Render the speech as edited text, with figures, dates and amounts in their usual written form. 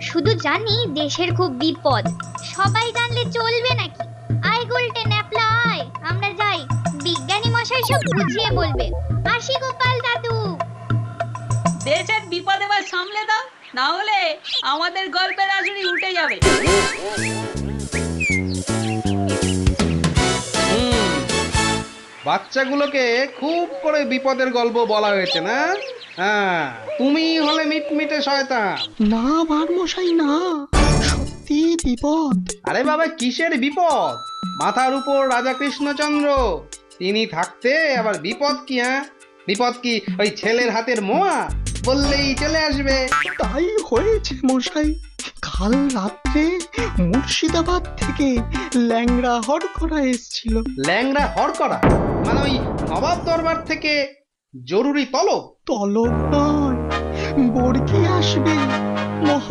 শুধু জানি দেশের খুব বিপদ, সবাই জানলে চলবে নাকি? আয় গুলটে ন্যাপলা আয়, আমরা যাই, বিজ্ঞানী মশাই সব বুঝিয়ে বলবে। আসি গোপাল দাদু। দেশের বিপদ এবার সামলে দাও, না হলে আমাদের গল্পের আসরই উঠে যাবে। বাচ্চাগুলোকে খুব করে বিপদের গল্প বলা হয়েছে না? হ্যাঁ, তুমি হলে মিটমিটে শয়তান। না বাঘমশাই না, সত্যি বিপদ। আরে বাবা, কিসের বিপদ? মাথার উপর রাজা কৃষ্ণচন্দ্র, তিনি থাকতে আবার বিপদ কি? হ্যাঁ, বিপদ কি ওই ছেলের হাতের মোয়া বললেই চলে আসবে? তাই হয়েছে মশাই। কাল রাত্রে মুর্শিদাবাদ থেকে ল্যাংড়া হড়কড়া এসছিল। ল্যাংড়া হড়কড়া মানে ওই নবাব দরবার থেকে জরুরি তলব? তলব নয়, বর্গি আসবে।